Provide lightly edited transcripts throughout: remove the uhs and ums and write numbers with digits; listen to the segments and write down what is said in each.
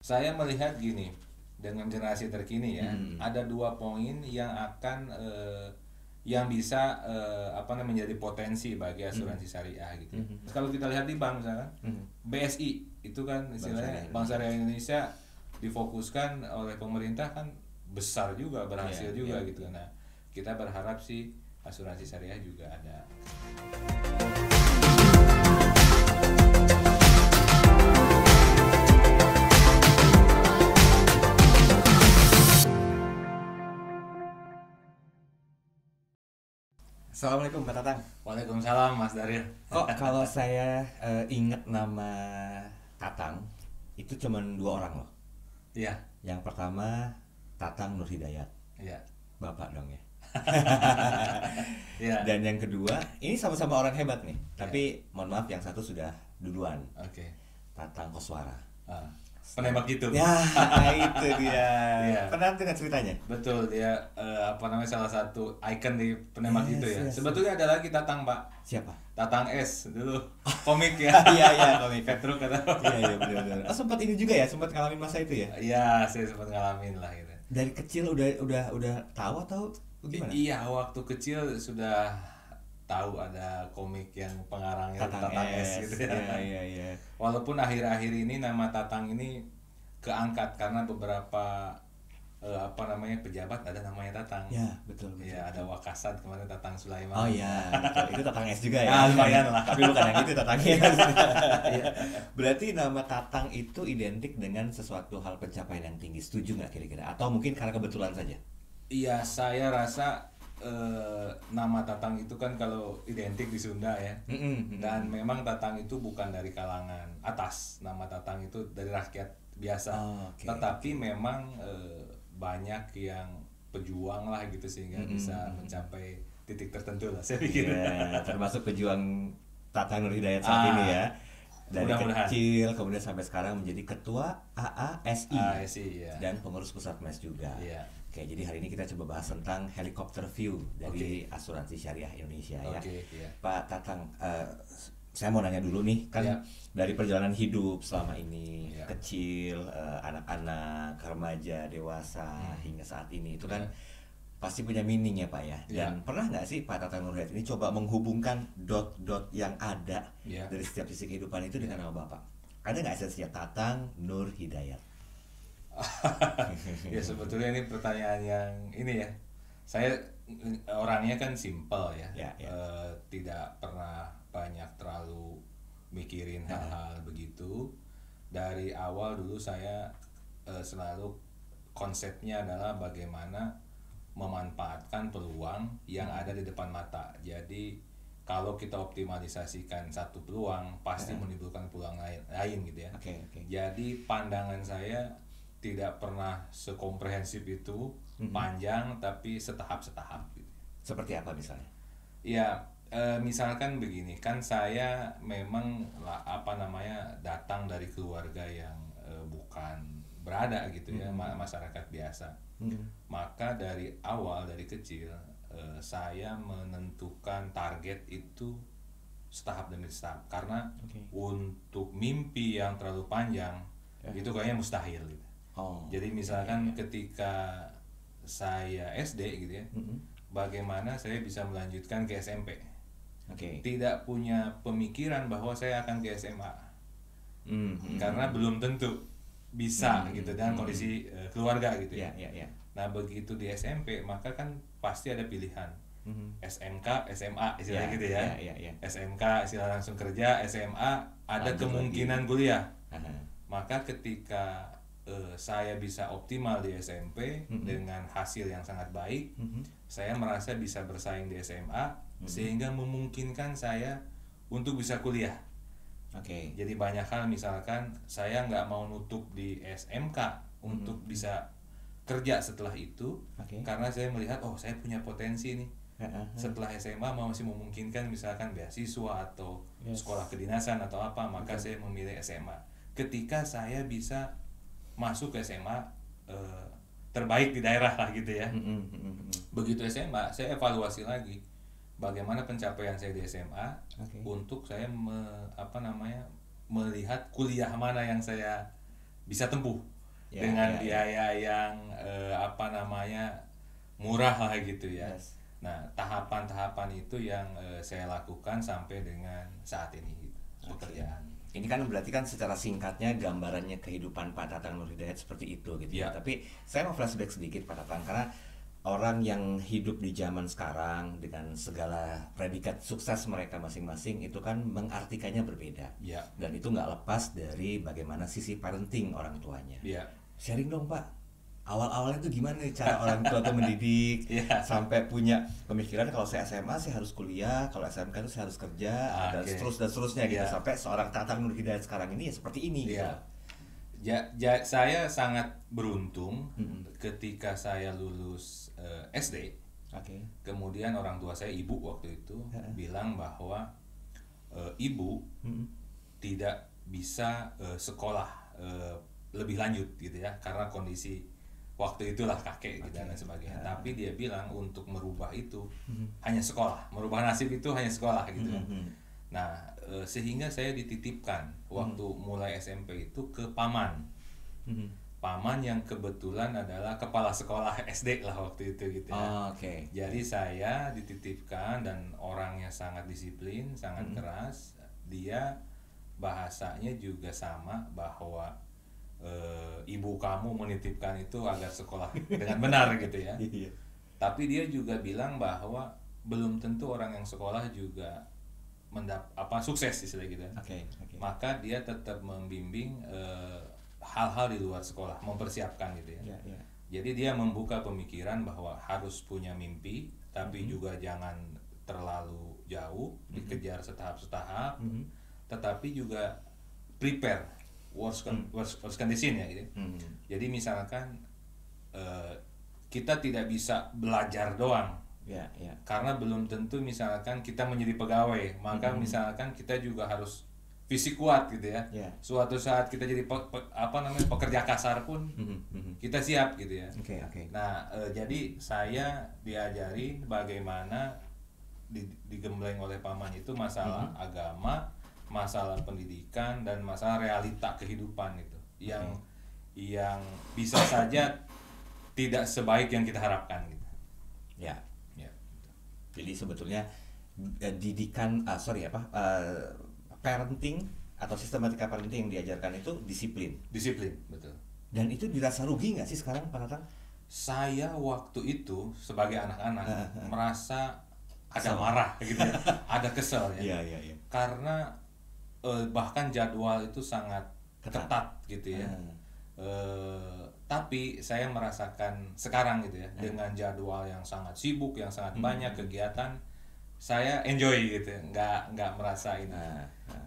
Saya melihat gini, dengan generasi terkini ya, ada 2 poin yang akan yang bisa menjadi potensi bagi asuransi syariah gitu. Kalau kita lihat di bank misalkan, BSI itu kan istilahnya Bank Syariah Indonesia difokuskan oleh pemerintah kan besar juga, berhasil juga gitu. Nah, kita berharap sih asuransi syariah juga ada. Assalamualaikum Pak Tatang. Waalaikumsalam Mas Daryl. Kok kalau saya ingat nama Tatang itu cuma 2 orang loh. Iya. Yang pertama Tatang Nur Hidayat. Iya. Bapak dong ya. Iya. Dan yang kedua, ini sama-sama orang hebat nih. Tapi mohon maaf yang satu sudah duluan. Oke. Tatang Koswara. Penembak gitu. Ya, itu dia. Iya. Pernah dengar ceritanya? Betul, dia salah satu ikon di penembak itu ya. Sebetulnya ada lagi Tatang, Pak. Siapa? Tatang S dulu. Komik ya. Iya, komik. Petruk atau Iya, benar. Oh, sempat ini juga ya, sempat ngalamin masa itu ya? Iya, saya sempat ngalamin lah gitu. Dari kecil udah tahu atau gimana? Iya, waktu kecil sudah tahu ada komik yang pengarangnya Tatang S gitu ya. Iya. Walaupun akhir-akhir ini nama Tatang ini keangkat karena beberapa pejabat ada namanya Tatang. Ya, betul. Iya, ada Wakasat kemarin Tatang Sulaiman. Oh iya, betul. Itu Tatang S juga ya. Ah, lumayan lah. Tapi bukan yang itu Tatang S. Iya. Berarti nama Tatang itu identik dengan sesuatu hal pencapaian yang tinggi. Setuju nggak kira-kira? Atau mungkin karena kebetulan saja? Iya, saya rasa nama Tatang itu kan kalau identik di Sunda ya. Dan memang Tatang itu bukan dari kalangan atas. Nama Tatang itu dari rakyat biasa. Tetapi memang banyak yang pejuang lah gitu sehingga bisa mencapai titik tertentu lah saya pikir. Ya, termasuk pejuang Tatang Nur Hidayat saat ini ya. Dari kecil kemudian sampai sekarang menjadi ketua AASI, ya. Dan pengurus pusat MES juga. Iya. Oke, jadi hari ini kita coba bahas tentang helikopter view dari Asuransi Syariah Indonesia ya. Iya. Pak Tatang, saya mau nanya dulu nih, kan dari perjalanan hidup selama ini, kecil, anak-anak, remaja, dewasa, hingga saat ini itu kan pasti punya meaning ya Pak ya. Dan pernah nggak sih Pak Tatang Nur Hidayat ini coba menghubungkan dot-dot yang ada dari setiap sisi kehidupan itu dengan nama Bapak? Ada nggak esensinya Tatang Nur Hidayat? Ya sebetulnya ini pertanyaan yang ini ya. Saya orangnya kan simple ya. Tidak pernah banyak terlalu mikirin hal-hal begitu. Dari awal dulu saya selalu konsepnya adalah bagaimana memanfaatkan peluang yang ada di depan mata. Jadi kalau kita optimalisasikan satu peluang pasti menimbulkan peluang lain gitu ya. Jadi pandangan saya tidak pernah sekomprehensif itu, panjang tapi setahap-setahap gitu. Seperti apa misalnya? Ya, misalkan begini, kan saya memang datang dari keluarga yang bukan berada gitu ya, masyarakat biasa. Maka dari awal, dari kecil, saya menentukan target itu setahap demi setahap. Karena untuk mimpi yang terlalu panjang itu kayaknya mustahil gitu. Jadi misalkan ketika saya SD gitu ya, bagaimana saya bisa melanjutkan ke SMP? Tidak punya pemikiran bahwa saya akan ke SMA, karena belum tentu bisa gitu dan kondisi keluarga gitu ya. Nah begitu di SMP maka kan pasti ada pilihan SMK, SMA istilahnya gitu ya. SMK istilah langsung kerja, SMA ada kemungkinan kuliah. Maka ketika saya bisa optimal di SMP dengan hasil yang sangat baik, saya merasa bisa bersaing di SMA sehingga memungkinkan saya untuk bisa kuliah. Jadi banyak hal, misalkan saya nggak mau nutup di SMK untuk bisa kerja setelah itu, karena saya melihat saya punya potensi nih. Setelah SMA masih memungkinkan misalkan beasiswa atau sekolah kedinasan atau apa, maka saya memilih SMA. Ketika saya bisa masuk ke SMA terbaik di daerah lah gitu ya. Begitu SMA saya evaluasi lagi bagaimana pencapaian saya di SMA untuk saya melihat kuliah mana yang saya bisa tempuh. dengan biaya yang murah lah gitu ya. Yes. Nah, tahapan-tahapan itu yang saya lakukan sampai dengan saat ini gitu, pekerjaan. Ini kan berarti kan secara singkatnya gambarannya kehidupan Pak Tatang Nur Hidayat seperti itu gitu ya. Tapi saya mau flashback sedikit Pak Tatang, karena orang yang hidup di zaman sekarang dengan segala predikat sukses mereka masing-masing itu kan mengartikannya berbeda. Dan itu nggak lepas dari bagaimana sisi parenting orang tuanya. Sharing dong Pak, awal-awalnya tuh gimana nih cara orang tua tuh mendidik sampai punya pemikiran kalau saya SMA saya harus kuliah, kalau SMK itu saya harus kerja, dan seterusnya gitu, sampai seorang Tatang Nur Hidayat sekarang ini ya seperti ini gitu. Saya sangat beruntung ketika saya lulus SD. Kemudian orang tua saya, ibu waktu itu bilang bahwa ibu tidak bisa sekolah lebih lanjut gitu ya, karena kondisi waktu itulah kakek gitu dan sebagainya. Tapi dia bilang untuk merubah itu hanya sekolah, merubah nasib itu hanya sekolah gitu kan. Nah, sehingga saya dititipkan waktu mulai SMP itu ke paman. Paman yang kebetulan adalah kepala sekolah SD lah waktu itu gitu ya. Jadi saya dititipkan dan orangnya sangat disiplin, sangat keras. Dia bahasanya juga sama bahwa ibu kamu menitipkan itu agar sekolah dengan benar gitu ya. Tapi dia juga bilang bahwa belum tentu orang yang sekolah juga sukses istilah gitu. Maka dia tetap membimbing hal-hal di luar sekolah, mempersiapkan gitu ya. Jadi dia membuka pemikiran bahwa harus punya mimpi, tapi juga jangan terlalu jauh, dikejar setahap-setahap, tetapi juga prepare worst condition ya gitu. Jadi misalkan kita tidak bisa belajar doang, karena belum tentu misalkan kita menjadi pegawai, maka misalkan kita juga harus fisik kuat gitu ya. Suatu saat kita jadi pekerja kasar pun kita siap gitu ya. Nah, jadi saya diajari bagaimana digembleng oleh paman itu masalah agama, masalah pendidikan, dan masalah realita kehidupan itu yang bisa saja tidak sebaik yang kita harapkan gitu. Jadi sebetulnya didikan parenting atau sistematika parenting yang diajarkan itu disiplin, betul. Dan itu dirasa rugi nggak sih sekarang Pak Tatang? Saya waktu itu sebagai anak-anak merasa ada marah gitu ya, ada kesel ya. Karena bahkan jadwal itu sangat ketat gitu ya. Tapi saya merasakan sekarang gitu ya, dengan jadwal yang sangat sibuk, yang sangat banyak kegiatan, saya enjoy gitu, nggak merasa ini.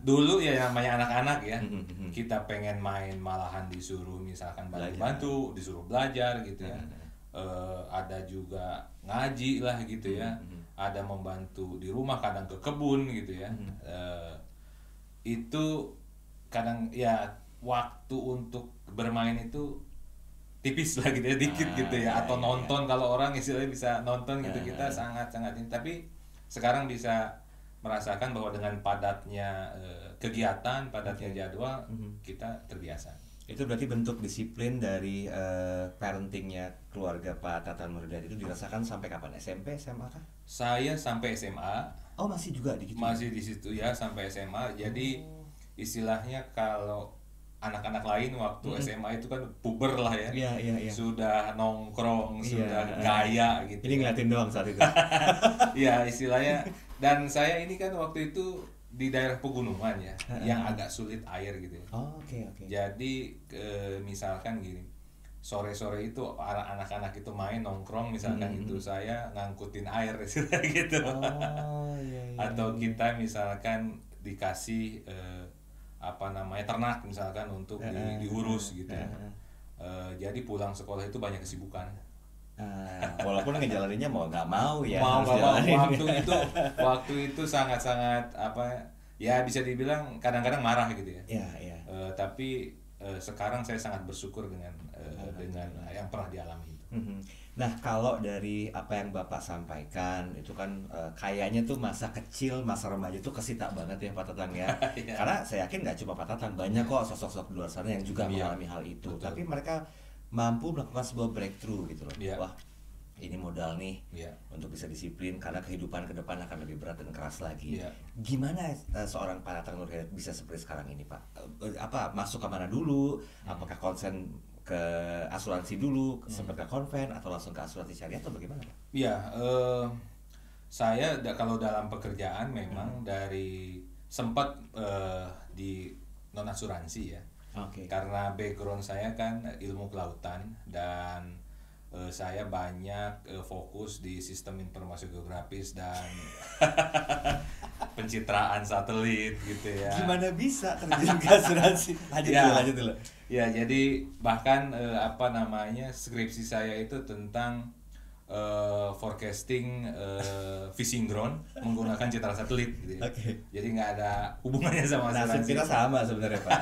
Dulu ya namanya anak-anak ya, kita pengen main malahan disuruh misalkan bantu-bantu, disuruh belajar gitu ya. Ada juga ngaji lah gitu ya, ada membantu di rumah, kadang ke kebun gitu ya. Itu kadang ya waktu untuk bermain itu tipis lah gitu ya, dikit gitu ya, atau nonton kalau orang istilahnya bisa nonton gitu, kita sangat-sangat ini. Tapi sekarang bisa merasakan bahwa dengan padatnya kegiatan, padatnya jadwal, kita terbiasa. Itu berarti bentuk disiplin dari parentingnya keluarga Pak Tatang Nur Hidayat itu dirasakan sampai kapan? SMP, SMA kah? Saya sampai SMA. Oh, masih juga di situ? Masih di situ ya, sampai SMA. Jadi istilahnya kalau anak-anak lain waktu SMA itu kan puber lah ya. Sudah nongkrong, sudah gaya gitu. Ini ngeliatin doang saat itu. Iya, istilahnya. Dan saya ini kan waktu itu di daerah pegunungan ya, yang agak sulit air gitu ya. Jadi misalkan gini, sore-sore itu anak-anak itu main nongkrong misalkan itu, saya ngangkutin air gitu. Atau kita misalkan dikasih ternak misalkan untuk diurus gitu. Jadi pulang sekolah itu banyak kesibukan. Walaupun ngejalaninnya mau nggak mau ya. Waktu itu sangat-sangat ya bisa dibilang kadang-kadang marah gitu ya. Tapi sekarang saya sangat bersyukur dengan yang pernah dialami itu. Nah, kalau dari apa yang Bapak sampaikan itu kan kayaknya tuh masa kecil, masa remaja itu kesita banget ya Pak Tatang ya. Karena saya yakin nggak cuma Pak Tatang, banyak kok sosok-sosok di luar sana yang juga mengalami hal itu. Betul. Tapi mereka mampu melakukan sebuah breakthrough gitu loh. Wah, ini modal nih untuk bisa disiplin karena kehidupan ke depan akan lebih berat dan keras lagi. Gimana seorang Pak Tatang Nur Hidayat bisa seperti sekarang ini Pak? Apa masuk ke mana dulu? Apakah konsen ke asuransi dulu, sempat ke konven atau langsung ke asuransi syariah atau bagaimana Pak? Iya, saya kalau dalam pekerjaan memang dari sempat di non asuransi ya. Karena background saya kan ilmu kelautan dan saya banyak fokus di sistem informasi geografis dan pencitraan satelit gitu ya. Gimana bisa terjun ke asuransi? Lanjut dulu. Ya, jadi bahkan skripsi saya itu tentang forecasting fishing ground menggunakan citra satelit gitu ya. Jadi nggak ada hubungannya sama asuransi. Nasib kita sama sebenarnya Pak.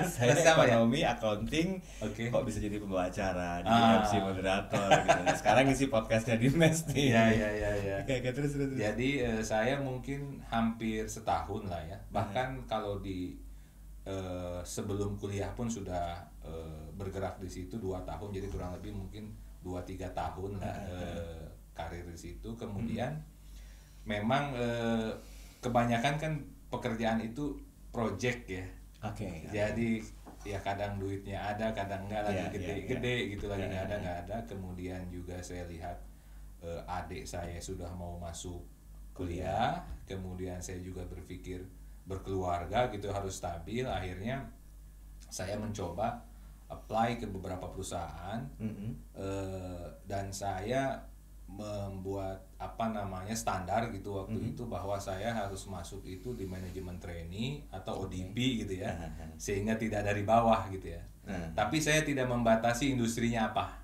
Saya sama ekonomi, accounting, kok bisa jadi pembawa acara, jadi MC moderator gitu. Nah, sekarang isi podcastnya di Mes nih. Iya. Terus. Jadi saya mungkin hampir setahun lah ya. Bahkan kalau di sebelum kuliah pun sudah bergerak di situ 2 tahun, jadi kurang lebih mungkin 2-3 tahun lah karir di situ. Kemudian memang kebanyakan kan pekerjaan itu project ya. Jadi ya kadang duitnya ada, kadang enggak, lagi gede-gede gitu, lagi nggak ada. Kemudian juga saya lihat adik saya sudah mau masuk kuliah, kemudian saya juga berpikir berkeluarga gitu harus stabil. Akhirnya saya mencoba apply ke beberapa perusahaan dan saya membuat standar gitu waktu itu bahwa saya harus masuk itu di manajemen trainee atau ODP gitu ya, sehingga tidak dari bawah gitu ya. Tapi saya tidak membatasi industrinya apa.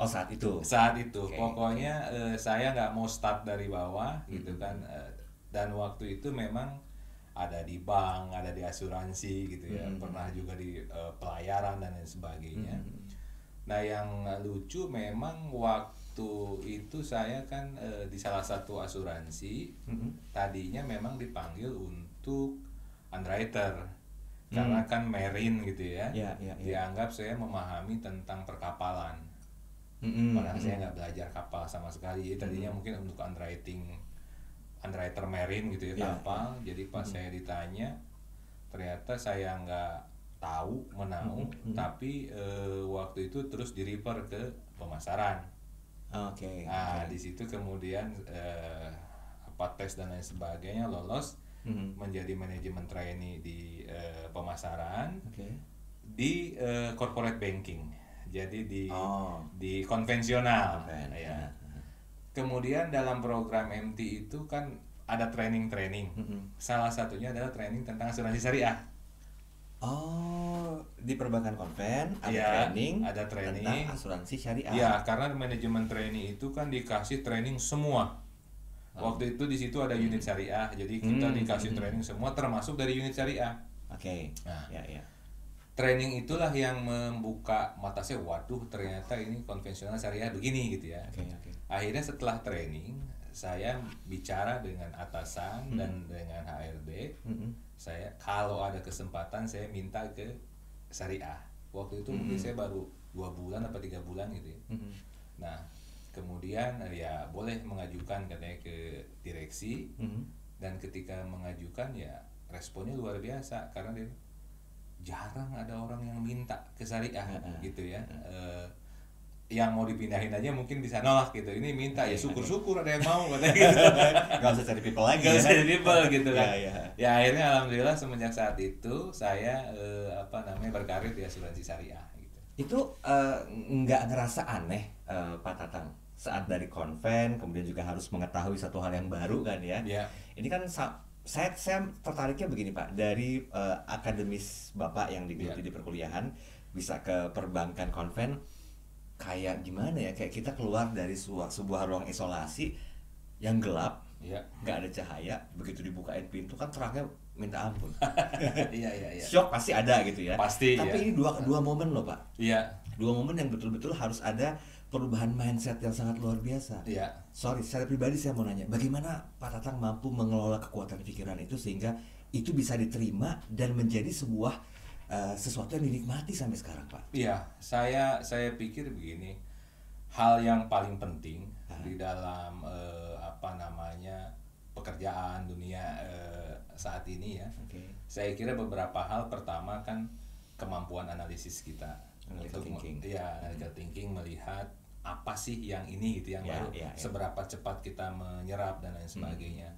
Saat itu pokoknya saya nggak mau start dari bawah gitu kan. Dan waktu itu memang ada di bank, ada di asuransi gitu ya, pernah juga di pelayaran dan lain sebagainya. Nah, yang lucu memang waktu itu saya kan di salah satu asuransi tadinya memang dipanggil untuk underwriter karena kan marine gitu ya. Dianggap saya memahami tentang perkapalan. Padahal saya nggak belajar kapal sama sekali. Jadi tadinya mungkin untuk underwriter marine gitu ya, kapal. Jadi pas saya ditanya, ternyata saya nggak tahu menau, tapi waktu itu terus di-refer ke pemasaran. Di situ kemudian tes dan lain sebagainya, lolos menjadi manajemen trainee di pemasaran di corporate banking. Jadi di konvensional. Kemudian dalam program MT itu kan ada training. Salah satunya adalah training tentang asuransi syariah. Di perbankan konven ada training tentang asuransi syariah. Iya, karena manajemen training itu kan dikasih training semua. Waktu itu di situ ada unit syariah, jadi kita dikasih training semua termasuk dari unit syariah. Training itulah yang membuka mata saya, waduh ternyata ini konvensional syariah begini gitu ya. Akhirnya setelah training saya bicara dengan atasan dan dengan HRD. Saya kalau ada kesempatan saya minta ke syariah. Waktu itu mungkin saya baru 2 bulan atau 3 bulan gitu ya. Nah, kemudian ya boleh mengajukan katanya ke direksi. Dan ketika mengajukan ya responnya luar biasa karena dia jarang ada orang yang minta ke syariah gitu ya. Yang mau dipindahin aja mungkin bisa nolak gitu. Ini minta ya syukur-syukur ada yang mau katanya gitu. Gak usah cari people lagi. Gak usah cari people gitu kan. Ya akhirnya alhamdulillah semenjak saat itu saya berkarir di asuransi syariah gitu. Itu nggak ngerasa aneh Pak Tatang saat dari konven kemudian juga harus mengetahui satu hal yang baru kan ya. Ini kan saya tertariknya begini Pak, dari akademis Bapak yang digeluti di perkuliahan bisa ke perbankan konven, kayak gimana ya, kayak kita keluar dari sebuah ruang isolasi yang gelap, nggak ada cahaya, begitu dibukain pintu kan terangnya minta ampun. Iya. Shock pasti ada gitu ya. Pasti. Tapi ya. ini dua momen loh Pak. Iya. Dua momen yang betul-betul harus ada perubahan mindset yang sangat luar biasa. Iya. Sorry, secara pribadi saya mau nanya, bagaimana Pak Tatang mampu mengelola kekuatan pikiran itu sehingga itu bisa diterima dan menjadi sebuah sesuatu yang dinikmati sampai sekarang, Pak? Iya, saya pikir begini, hal yang paling penting di dalam pekerjaan dunia saat ini ya. Saya kira beberapa hal. Pertama kan kemampuan analisis kita, analytical thinking. Analytical thinking, melihat apa sih yang ini gitu, yang baru, seberapa cepat kita menyerap dan lain sebagainya.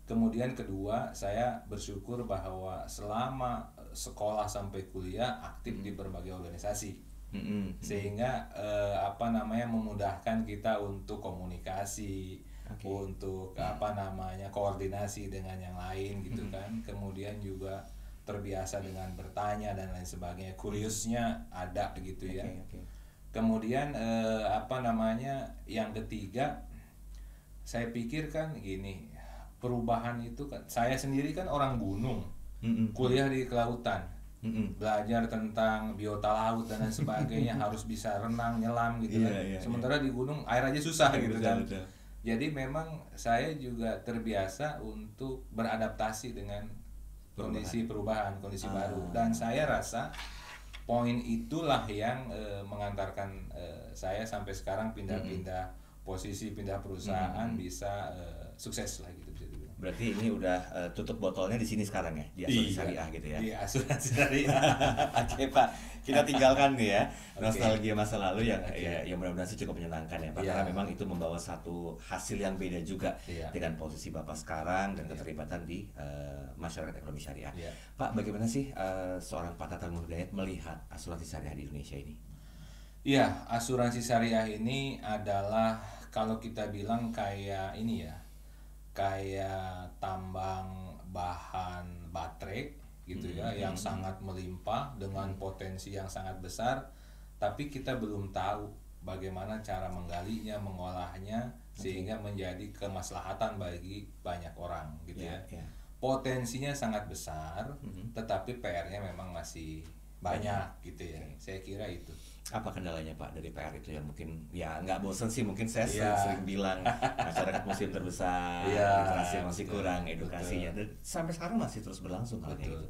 Kemudian kedua, saya bersyukur bahwa selama sekolah sampai kuliah aktif di berbagai organisasi, sehingga memudahkan kita untuk komunikasi, untuk koordinasi dengan yang lain gitu kan. Kemudian juga terbiasa dengan bertanya dan lain sebagainya, kuriusnya ada gitu ya. Kemudian yang ketiga, saya pikir kan gini, perubahan itu kan, saya sendiri kan orang gunung, kuliah di kelautan, belajar tentang biota laut dan lain sebagainya, harus bisa renang, nyelam gitu kan. Sementara di gunung air aja susah gitu kan. Jadi memang saya juga terbiasa untuk beradaptasi dengan kondisi perubahan, kondisi baru, dan saya rasa poin itulah yang mengantarkan saya sampai sekarang pindah-pindah posisi, pindah perusahaan, bisa sukses lah gitu bisa dibilang. Berarti ini udah tutup botolnya di sini sekarang ya, di asuransi syariah gitu ya. Iya, asuransi syariah. Oke Pak, kita tinggalkan nih ya nostalgia masa lalu yang yang mudah-mudahan sih cukup menyenangkan ya Pak, karena memang itu membawa satu hasil yang beda juga dengan posisi Bapak sekarang dan keterlibatan di masyarakat ekonomi syariah. Pak, bagaimana sih seorang Pak Tatang Nur Hidayat melihat asuransi syariah di Indonesia ini? Iya, asuransi syariah ini adalah, kalau kita bilang kayak ini ya, kayak tambang bahan baterai gitu ya, yang sangat melimpah dengan potensi yang sangat besar, tapi kita belum tahu bagaimana cara menggalinya, mengolahnya, sehingga menjadi kemaslahatan bagi banyak orang gitu ya. Potensinya sangat besar, tetapi PR-nya memang masih banyak gitu ya. Saya kira itu. Apa kendalanya Pak dari PR itu yang mungkin ya nggak bosan sih, mungkin saya sering bilang masyarakat muslim terbesar, literasi masih kurang, edukasinya, dan sampai sekarang masih terus berlangsung hal kayak gitu.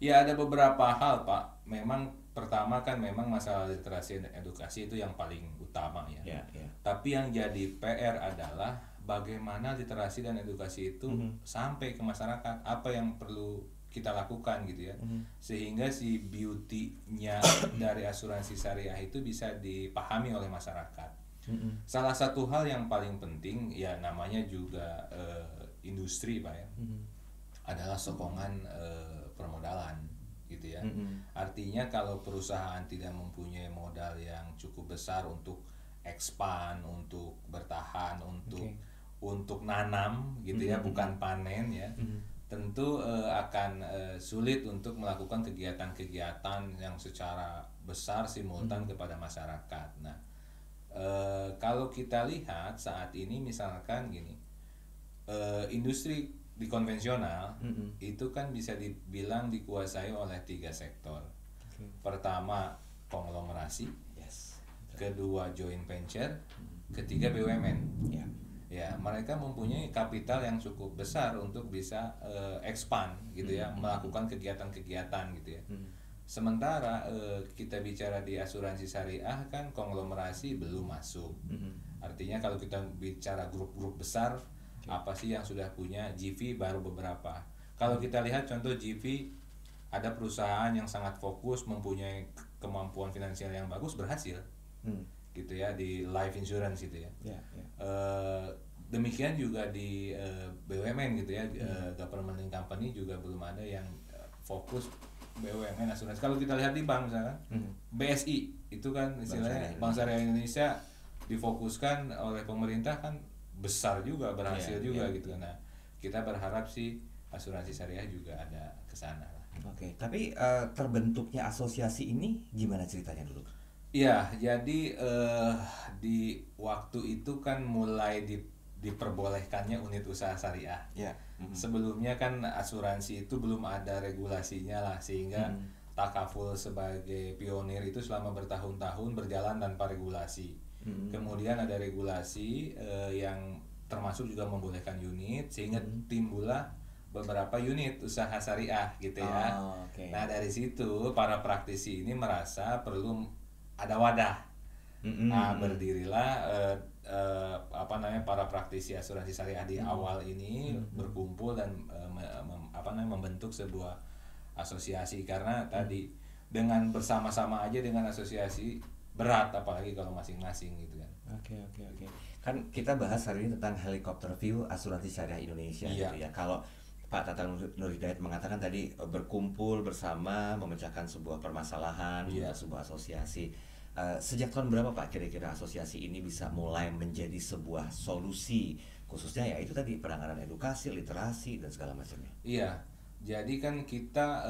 Ya, ada beberapa hal Pak. Memang pertama kan memang masalah literasi dan edukasi itu yang paling utama ya. Tapi yang jadi PR adalah bagaimana literasi dan edukasi itu sampai ke masyarakat, apa yang perlu kita lakukan gitu ya, sehingga si beauty-nya dari asuransi syariah itu bisa dipahami oleh masyarakat. Salah satu hal yang paling penting ya, namanya juga industri Pak ya, adalah sokongan permodalan gitu ya. Artinya kalau perusahaan tidak mempunyai modal yang cukup besar untuk expand, untuk bertahan, untuk nanam gitu ya, bukan panen ya, tentu akan sulit untuk melakukan kegiatan-kegiatan yang secara besar simultan kepada masyarakat. Nah, kalau kita lihat saat ini misalkan gini, industri di konvensional itu kan bisa dibilang dikuasai oleh 3 sektor. Pertama konglomerasi, kedua joint venture, ketiga BUMN. Ya, mereka mempunyai kapital yang cukup besar untuk bisa expand gitu ya, melakukan kegiatan-kegiatan gitu ya. Sementara kita bicara di asuransi syariah kan konglomerasi belum masuk. Artinya kalau kita bicara grup-grup besar, apa sih yang sudah punya? GV baru beberapa. Kalau kita lihat contoh GV, ada perusahaan yang sangat fokus, mempunyai kemampuan finansial yang bagus, berhasil. Gitu ya, di life insurance gitu ya. Demikian juga di BUMN gitu ya, government company juga belum ada yang fokus BUMN asuransi. Kalau kita lihat di bank misalkan, BSI itu kan istilahnya Bank Syariah Indonesia, difokuskan oleh pemerintah kan besar juga, berhasil juga gitu. Nah, kita berharap sih asuransi syariah juga ada ke sana. Tapi terbentuknya asosiasi ini gimana ceritanya dulu? Iya, jadi di waktu itu kan mulai diperbolehkannya unit usaha syariah. Ya. Sebelumnya kan asuransi itu belum ada regulasinya lah, sehingga takaful sebagai pionir itu selama bertahun-tahun berjalan tanpa regulasi. Kemudian ada regulasi yang termasuk juga membolehkan unit, sehingga timbullah beberapa unit usaha syariah gitu ya. Okay. Nah dari situ para praktisi ini merasa perlu ada wadah. Nah berdirilah para praktisi asuransi syariah di awal ini berkumpul dan membentuk sebuah asosiasi, karena tadi dengan bersama-sama aja dengan asosiasi berat, apalagi kalau masing-masing gitu kan. Oke. Kan kita bahas hari ini tentang helikopter view asuransi syariah Indonesia gitu ya. Kalau Pak Tatang Nur Hidayat mengatakan tadi berkumpul bersama memecahkan sebuah permasalahan, sebuah asosiasi. Sejak tahun berapa Pak kira-kira asosiasi ini bisa mulai menjadi sebuah solusi, khususnya ya itu tadi penanganan edukasi, literasi dan segala macamnya? Iya, jadi kan kita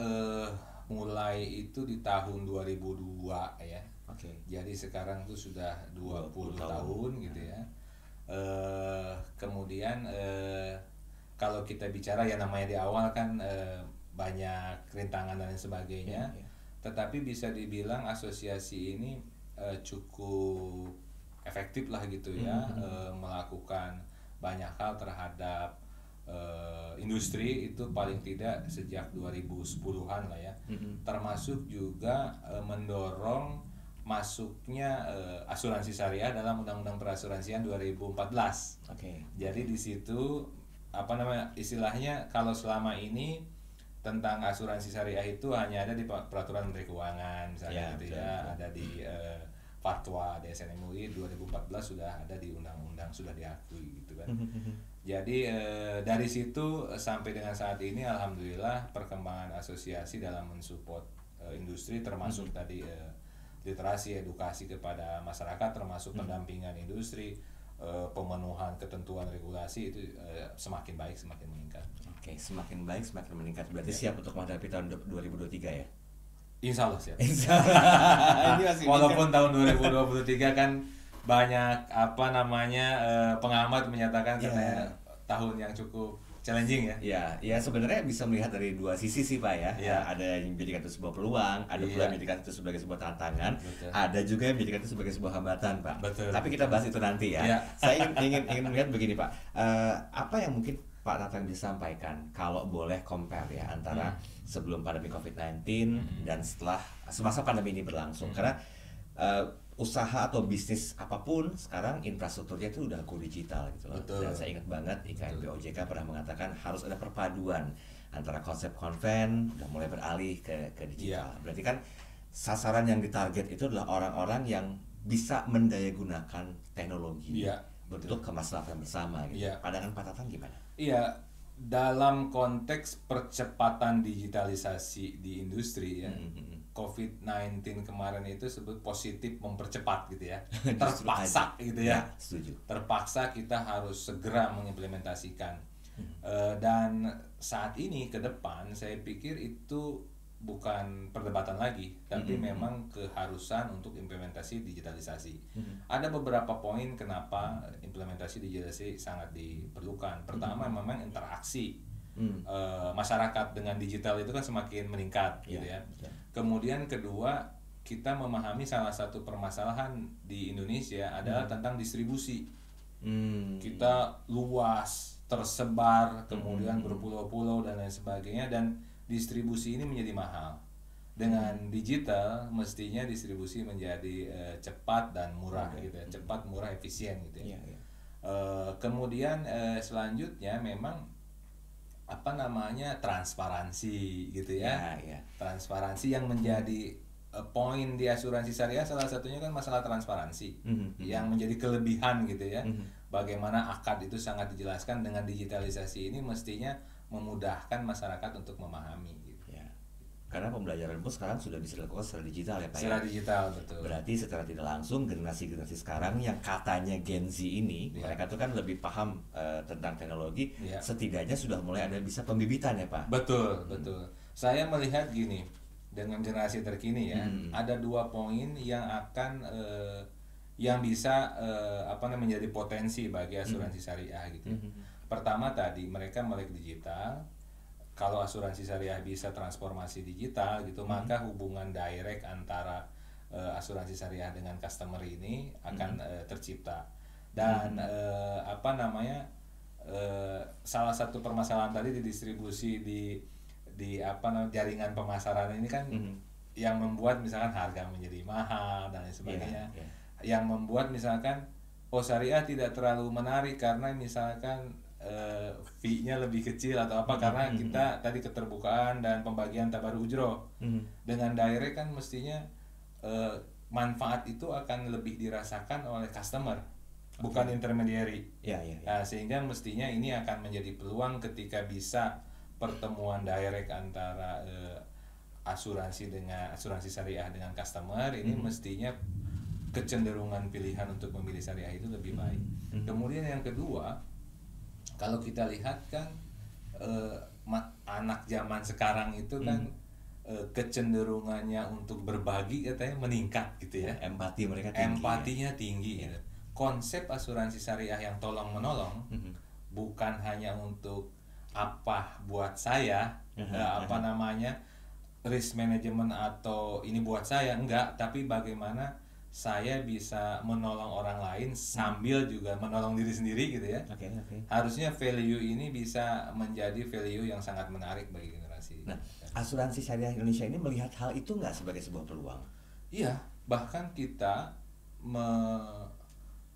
mulai itu di tahun 2002 ya. Oke. Jadi sekarang tuh sudah 20 tahun gitu ya. Kemudian kalau kita bicara ya namanya di awal kan banyak rintangan dan sebagainya. Tetapi bisa dibilang asosiasi ini cukup efektif lah gitu ya, melakukan banyak hal terhadap industri itu paling tidak sejak 2010-an lah ya. Termasuk juga mendorong masuknya asuransi syariah dalam Undang-Undang Perasuransian 2014. Jadi di situ istilahnya kalau selama ini tentang asuransi syariah itu hanya ada di peraturan Menteri Keuangan misalnya gitu ya, ada di fatwa DSN MUI 2014 sudah ada di undang-undang, sudah diakui gitu kan. Jadi dari situ sampai dengan saat ini alhamdulillah perkembangan asosiasi dalam mensupport industri termasuk tadi literasi, edukasi kepada masyarakat, termasuk pendampingan industri, pemenuhan ketentuan regulasi itu semakin baik, semakin meningkat. Oke, semakin baik, semakin meningkat. Berarti siap untuk menghadapi tahun 2023 ya? Insya Allah siap. Ini masih walaupun tahun 2023 kan banyak pengamat menyatakan katanya tahun yang cukup challenging ya. Ya sebenarnya bisa melihat dari dua sisi sih Pak ya. Ada yang menjadikan itu sebuah peluang, ada pula yang menjadikan itu sebagai sebuah tantangan, ada juga yang menjadikan itu sebagai sebuah hambatan Pak. Tapi kita bahas itu nanti ya. Saya ingin melihat begini Pak, apa yang mungkin Pak Tatang bisa sampaikan kalau boleh compare ya antara sebelum pandemi COVID-19 dan setelah semasa pandemi ini berlangsung, karena usaha atau bisnis apapun sekarang infrastrukturnya itu udah go digital gitu loh. Dan saya ingat banget IKNP OJK pernah mengatakan harus ada perpaduan antara konsep konven udah mulai beralih ke digital. Berarti kan sasaran yang ditarget itu adalah orang-orang yang bisa mendayagunakan teknologi untuk kemaslahatan bersama gitu. Pandangan Pak Tatang gimana? Iya, dalam konteks percepatan digitalisasi di industri ya, COVID-19 kemarin itu sebut positif mempercepat gitu ya, terpaksa gitu ya, setuju. Terpaksa kita harus segera mengimplementasikan. Dan saat ini ke depan saya pikir itu bukan perdebatan lagi, tapi memang keharusan untuk implementasi digitalisasi. Ada beberapa poin kenapa implementasi digitalisasi sangat diperlukan. Pertama, memang interaksi masyarakat dengan digital itu kan semakin meningkat gitu ya. Kemudian kedua, kita memahami salah satu permasalahan di Indonesia adalah tentang distribusi. Kita luas, tersebar, kemudian berpulau-pulau dan lain sebagainya, dan distribusi ini menjadi mahal. Dengan digital mestinya distribusi menjadi cepat dan murah gitu ya, cepat, murah, efisien gitu ya. Kemudian selanjutnya memang transparansi gitu ya. Transparansi yang menjadi poin di asuransi syariah, salah satunya kan masalah transparansi yang menjadi kelebihan gitu ya. Bagaimana akad itu sangat dijelaskan, dengan digitalisasi ini mestinya memudahkan masyarakat untuk memahami gitu. Karena pembelajaran pun sekarang sudah bisa dilakukan secara digital ya Pak. Secara digital, betul. Berarti secara tidak langsung generasi-generasi sekarang yang katanya Gen Z ini, mereka tuh kan lebih paham tentang teknologi, setidaknya sudah mulai ada bisa pembibitan ya Pak. Betul. Saya melihat gini, dengan generasi terkini ya, ada 2 poin yang akan yang bisa menjadi potensi bagi asuransi syariah gitu. Pertama tadi mereka melek digital. Kalau asuransi syariah bisa transformasi digital gitu, maka hubungan direct antara asuransi syariah dengan customer ini akan tercipta. Dan salah satu permasalahan tadi di distribusi di jaringan pemasaran ini kan yang membuat misalkan harga menjadi mahal dan lain sebagainya. Yang membuat misalkan syariah tidak terlalu menarik karena misalkan fee-nya lebih kecil atau apa karena kita tadi keterbukaan dan pembagian tabar ujroh. Dengan direct kan mestinya manfaat itu akan lebih dirasakan oleh customer, bukan intermediary. Nah, sehingga mestinya ini akan menjadi peluang ketika bisa pertemuan direct antara asuransi syariah dengan customer ini mestinya kecenderungan pilihan untuk memilih syariah itu lebih baik. Kemudian yang kedua, kalau kita lihat kan anak zaman sekarang itu kan kecenderungannya untuk berbagi katanya meningkat gitu ya. Empatinya tinggi gitu. Konsep asuransi syariah yang tolong menolong bukan hanya untuk buat saya risk management atau ini buat saya, enggak, tapi bagaimana saya bisa menolong orang lain sambil juga menolong diri sendiri gitu ya. Harusnya value ini bisa menjadi value yang sangat menarik bagi generasi. Nah, asuransi syariah Indonesia ini melihat hal itu nggak sebagai sebuah peluang? Iya, bahkan kita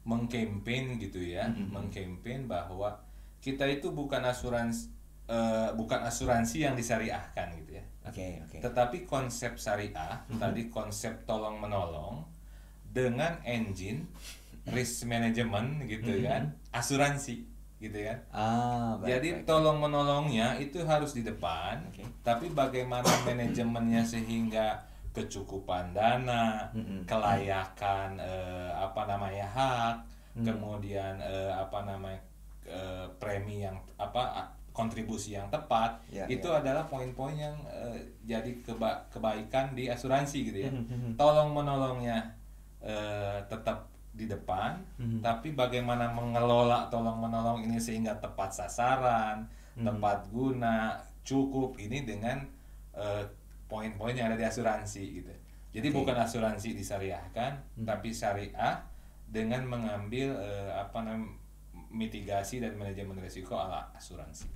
mengkampanye gitu ya, mengkampanye bahwa kita itu bukan asuransi yang disyariahkan gitu ya. Tetapi konsep syariah tadi konsep tolong menolong dengan engine risk management gitu kan, asuransi gitu kan. Jadi tolong menolongnya itu harus di depan, tapi bagaimana manajemennya sehingga kecukupan dana, kelayakan hak, kemudian premi yang kontribusi yang tepat, itu adalah poin-poin yang jadi kebaikan di asuransi gitu ya. Tolong menolongnya tetap di depan, tapi bagaimana mengelola tolong menolong ini sehingga tepat sasaran, tepat guna, cukup, ini dengan poin-poin yang ada di asuransi gitu. Jadi bukan asuransi disyariahkan, tapi syariah dengan mengambil mitigasi dan manajemen risiko ala asuransi.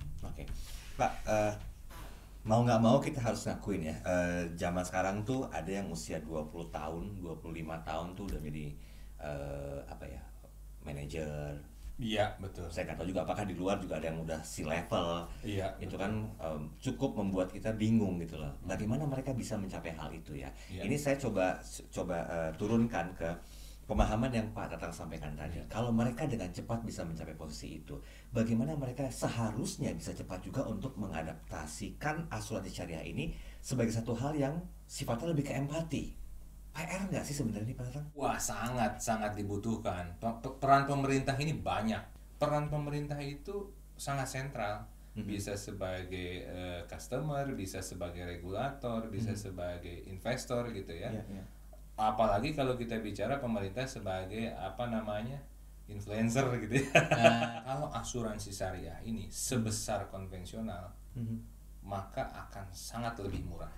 Pak, mau nggak mau kita harus ngakuin ya, zaman sekarang tuh ada yang usia 20 tahun, 25 tahun tuh udah jadi manajer. Iya, betul. Saya nggak tahu juga apakah di luar juga ada yang udah C-level. Iya. Itu betul. Kan cukup membuat kita bingung gitu loh. Bagaimana mereka bisa mencapai hal itu ya? Ini saya coba turunkan ke pemahaman yang Pak Tatang sampaikan tadi. Kalau mereka dengan cepat bisa mencapai posisi itu, bagaimana mereka seharusnya bisa cepat juga untuk mengadaptasikan asuransi syariah ini sebagai satu hal yang sifatnya lebih ke empati. PR nggak sih sebenarnya Pak Tatang? Wah, sangat dibutuhkan. Peran pemerintah ini banyak. Peran pemerintah itu sangat sentral. Bisa sebagai customer, bisa sebagai regulator, bisa sebagai investor gitu ya. Apalagi kalau kita bicara pemerintah sebagai influencer gitu ya. Kalau asuransi syariah ini sebesar konvensional, maka akan sangat lebih murah.